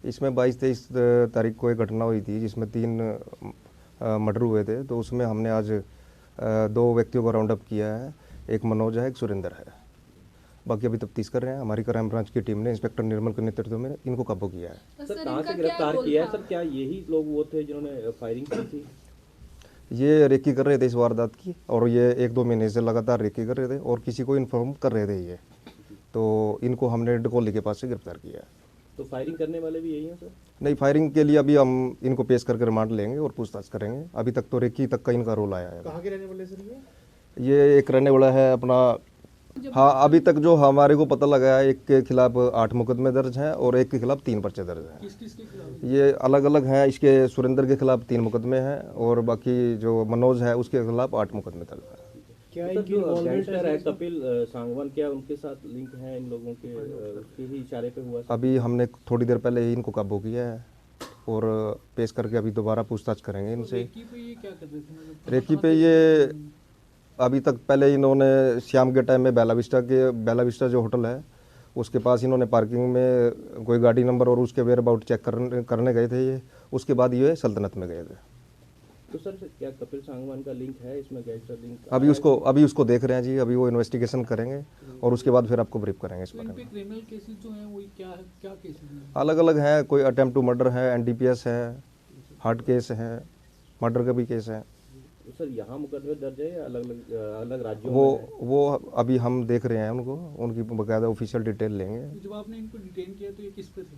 इसमें 22-23 तारीख को एक घटना हुई थी जिसमें 3 मर्डर हुए थे। तो उसमें हमने आज 2 व्यक्तियों को राउंड अप किया है। एक मनोज है, एक सुरेंद्र है। बाकी अभी तफ्तीश कर रहे हैं। हमारी क्राइम ब्रांच की टीम ने इंस्पेक्टर निर्मल के नेतृत्व में इनको काबू किया है। सर कहाँ से गिरफ्तार किया है? सर क्या यही लोग वो थे जिन्होंने फायरिंग की थी? ये रेकी कर रहे थे इस वारदात की, और ये 1-2 महीने से लगातार रेकी कर रहे थे और किसी को इन्फॉर्म कर रहे थे ये। तो इनको हमने डकोली के पास से गिरफ्तार किया है। तो फायरिंग करने वाले भी यही हैं सर? नहीं, फायरिंग के लिए अभी हम इनको पेश करके रिमांड लेंगे और पूछताछ करेंगे। अभी तक तो रेकी तक का इनका रोल आया है। कहाँ के रहने वाले सर ये एक रहने वाला है अपना, हाँ, अभी तक जो हमारे को पता लगा है, एक के खिलाफ 8 मुकदमे दर्ज हैं और एक के खिलाफ 3 पर्चे दर्ज हैं। किस किस के खिलाफ? ये अलग अलग हैं। इसके सुरेंद्र के खिलाफ 3 मुकदमे हैं और बाकी जो मनोज है उसके खिलाफ 8 मुकदमे दर्ज हैं। क्या इनकी इन्वॉल्वमेंट है कपिल सांगवान, क्या उनके साथ लिंक है इन लोगों के? उसके ही इशारे पे हुआ? अभी हमने थोड़ी देर पहले ही इनको काबू किया है और पेश करके अभी दोबारा पूछताछ करेंगे इनसे। रेकी पे ये क्या कर रहे थे? रेकी पे ये अभी तक पहले इन्होंने शाम के टाइम में बेला विस्टा जो होटल है उसके पास इन्होंने पार्किंग में कोई गाड़ी नंबर और उसके वेयर अबाउट चेक करने गए थे ये। उसके बाद ये सल्तनत में गए थे। तो सर क्या कपिल सांगवान का लिंक है इसमें, गैंगस्टर लिंक? अभी उसको देख रहे हैं जी। अभी वो इन्वेस्टिगेशन करेंगे और उसके बाद फिर आपको ब्रीफ करेंगे इस बारे में। क्रिमिनल केसेस जो हैं वो क्या केसेस हैं? अलग अलग हैं। कोई अटेम्प्ट टू मर्डर है, एनडीपीएस है, हार्ट केस है, मर्डर का भी केस है। तो सर यहाँ मुकदमे दर्ज है या अलग अलग राज्यों में है? वो अभी हम देख रहे हैं उनको, उनकी बाकायदा ऑफिशियल डिटेल लेंगे। जब आपने इनको डिटेन किया तो ये किस पे थे?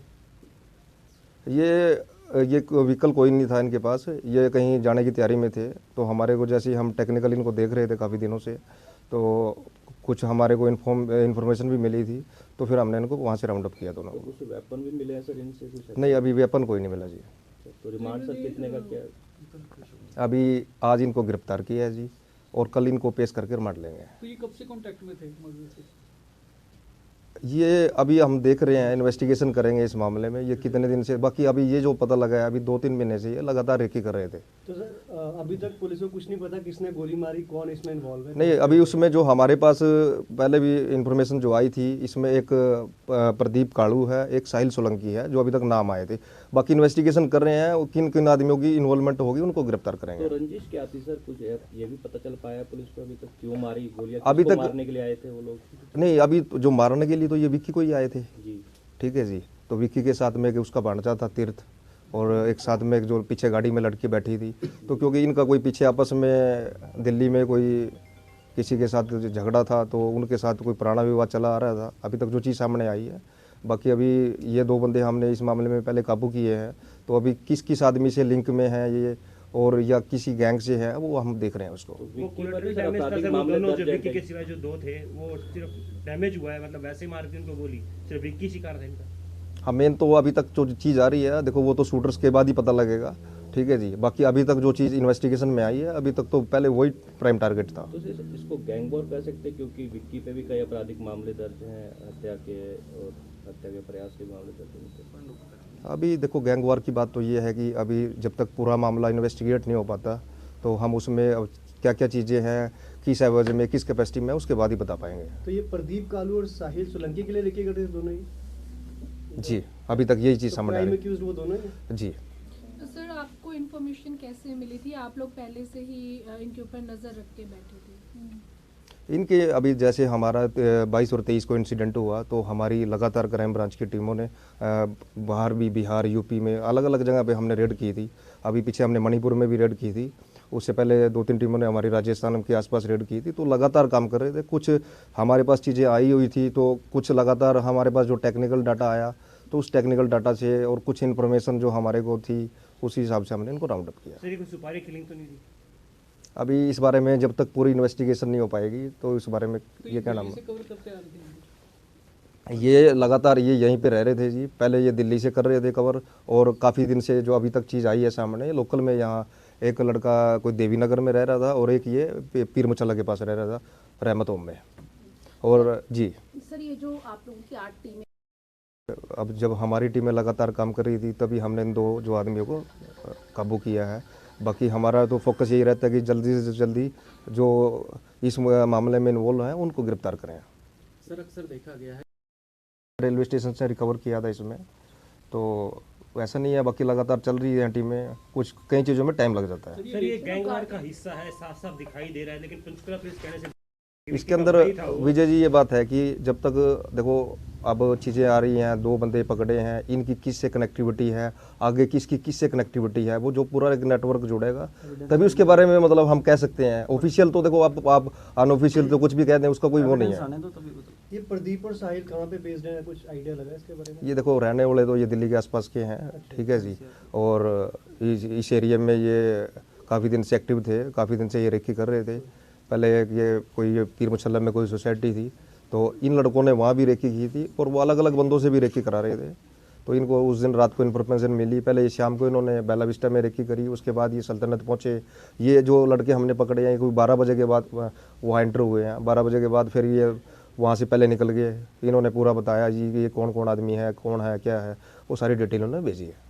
ये व्हीकल कोई नहीं था इनके पास। ये कहीं जाने की तैयारी में थे। तो हमारे को जैसे ही हम टेक्निकल इनको देख रहे थे काफ़ी दिनों से, तो कुछ हमारे को इन्फॉर्मेशन भी मिली थी। तो फिर हमने इनको वहाँ से राउंड अप किया दोनों को। कुछ वेपन भी मिले हैं सर इनसे कुछ? नहीं, अभी वेपन कोई नहीं मिला जी। तो रिमांड सर कितने का क्या? अभी आज इनको गिरफ्तार किया है जी और कल इनको पेश करके रिमांड लेंगे। तो ये कब से कांटेक्ट में थे मर्डर से? ये अभी हम देख रहे हैं, इन्वेस्टिगेशन करेंगे इस मामले में ये कितने दिन से। बाकी अभी ये जो पता लगा है, अभी 2-3 महीने से ये लगातार रेकी कर रहे थे। तो सर अभी तक पुलिस को कुछ नहीं पता किसने गोली मारी, कौन इसमें इन्वॉल्व है? नहीं, अभी उसमें जो हमारे पास पहले भी इंफॉर्मेशन जो आई थी, इसमें एक प्रदीप काड़ू है, एक साहिल सोलंकी है, जो अभी तक नाम आए थे। बाकी इन्वेस्टिगेशन कर रहे हैं, किन किन आदमियों की इन्वॉल्वमेंट होगी उनको गिरफ्तार करेंगे। तो रंजिश क्या थी सर? कुछ ये भी पता चल पाया पुलिस को अभी तक? क्यों मारी गोलियां? अभी किसको तक मारने के लिए आए थे वो लोग? नहीं, अभी जो मारने के लिए तो ये विक्की को ही आए थे जी। ठीक है जी। तो विक्की के साथ में एक उसका भांजा था तीर्थ, और एक साथ में एक जो पीछे गाड़ी में लड़की बैठी थी। तो क्योंकि इनका कोई पीछे आपस में दिल्ली में कोई किसी के साथ झगड़ा था, तो उनके साथ कोई पुराना विवाद चला आ रहा था। अभी तक जो चीज़ सामने आई है। बाकी अभी ये 2 बंदे हमने इस मामले में पहले काबू किए हैं। तो अभी किस किस आदमी से लिंक में है ये, और या किसी गैंग से है, वो हम देख रहे हैं उसको। विक्की के सिवाय जो 2 थे वो सिर्फ डैमेज हुआ है, मतलब वैसे मार दी उनको गोली, सिर्फ विक्की शिकार था इनका? हाँ, मेन तो अभी तक जो चीज़ आ रही है, देखो वो तो शूटर्स के बाद ही पता लगेगा। ठीक है जी। बाकी अभी तक जो चीज़ इन्वेस्टिगेशन में आई है, अभी तक तो पहले वही प्राइम टारगेट था। तो इसको गैंग वॉर कह सकते हैं, क्योंकि विक्की पे भी कई आपराधिक मामले दर्ज हैं, हत्या के और हत्या के प्रयास के मामले दर्ज हैं। अभी देखो, गैंग वॉर की बात तो ये है कि अभी जब तक पूरा मामला इन्वेस्टिगेट नहीं हो पाता, तो हम उसमें क्या क्या चीज़ें हैं, किस एवज में, किस कैपेसिटी में, उसके बाद ही बता पाएंगे। तो ये प्रदीप कालू और साहिल सोलंकी के लिए लेके गए थे दोनों ही? जी, अभी तक यही चीज़ सामने आ रही है। वो दोनों ही? जी। तो सर आपको इन्फॉर्मेशन कैसे मिली थी? आप लोग पहले से ही इनके ऊपर नज़र रख के बैठे थे? इनके अभी जैसे हमारा 22 और 23 को इंसिडेंट हुआ, तो हमारी लगातार क्राइम ब्रांच की टीमों ने बाहर भी, बिहार, यूपी में अलग अलग जगह पे हमने रेड की थी। अभी पीछे हमने मणिपुर में भी रेड की थी। उससे पहले 2-3 टीमों ने हमारी राजस्थान के आसपास रेड की थी। तो लगातार काम कर रहे थे। कुछ हमारे पास चीज़ें आई हुई थी, तो कुछ लगातार हमारे पास जो टेक्निकल डाटा आया, तो उस टेक्निकल डाटा से और कुछ इन्फॉर्मेशन जो हमारे को थी, उसी हिसाब से हमने इनको राउंड अप किया। सर, कोई सुपारी किलिंग तो नहीं थी? अभी इस बारे में जब तक पूरी इन्वेस्टिगेशन नहीं हो पाएगी, तो इस बारे में ये क्या नाम है, ये लगातार ये यहीं पे रह रहे थे जी। पहले ये दिल्ली से कर रहे थे कवर, और काफ़ी दिन से जो अभी तक चीज़ आई है सामने, लोकल में यहाँ एक लड़का कोई देवीनगर में रह रहा था, और एक ये पीर मुचल्ला के पास रह रहा था, रहमत ओम में। और जी सर, ये जो आप लोगों की 8 टीमें, अब जब हमारी टीमें लगातार काम कर रही थी, तभी हमने इन 2 जो आदमियों को काबू किया है। बाकी हमारा तो फोकस यही रहता है कि जल्दी से जल्दी जो इस मामले में इन्वॉल्व हैं उनको गिरफ्तार करें। सर अक्सर देखा गया है, रेलवे स्टेशन से रिकवर किया था इसमें, तो ऐसा नहीं है, बाकी लगातार चल रही है टीमें, कुछ कई चीज़ों में टाइम लग जाता है। सर ये गैंगवार का हिस्सा है, साफ साफ दिखाई दे रहा है, लेकिन पंचकुला पुलिस कहने से इसके अंदर विजय जी ये बात है कि जब तक देखो अब चीज़ें आ रही हैं, 2 बंदे पकड़े हैं, इनकी किससे कनेक्टिविटी है, आगे किसकी किससे कनेक्टिविटी है, वो जो पूरा एक नेटवर्क जुड़ेगा तभी उसके बारे में मतलब हम कह सकते हैं। ऑफिशियल तो देखो आप अनऑफिशियल तो कुछ भी कह दें, उसका कोई वो नहीं है। ये प्रदीप और साहिल कहाँ पे बेस्ड है, कुछ आइडिया लगा है इसके बारे में? ये देखो रहने वाले तो ये दिल्ली के आसपास के हैं, ठीक है जी, और इस एरिया में ये काफ़ी दिन से एक्टिव थे, काफ़ी दिन से ये रेकी कर रहे थे। पहले ये कोई पीर मुसल्लम में कोई सोसाइटी थी, तो इन लड़कों ने वहाँ भी रेकी की थी और वो अलग अलग बंदों से भी रेकी करा रहे थे। तो इनको उस दिन रात को इन्फॉर्मेशन मिली, पहले ये शाम को इन्होंने बेला विस्टा में रेकी करी, उसके बाद ये सल्तनत पहुँचे। ये जो लड़के हमने पकड़े हैं कोई 12 बजे के बाद वहाँ एंटर हुए हैं, 12 बजे के बाद फिर ये वहाँ से पहले निकल गए। इन्होंने पूरा बताया जी कि ये कौन कौन आदमी है, कौन है, क्या है, वो सारी डिटेल उन्होंने भेजी है।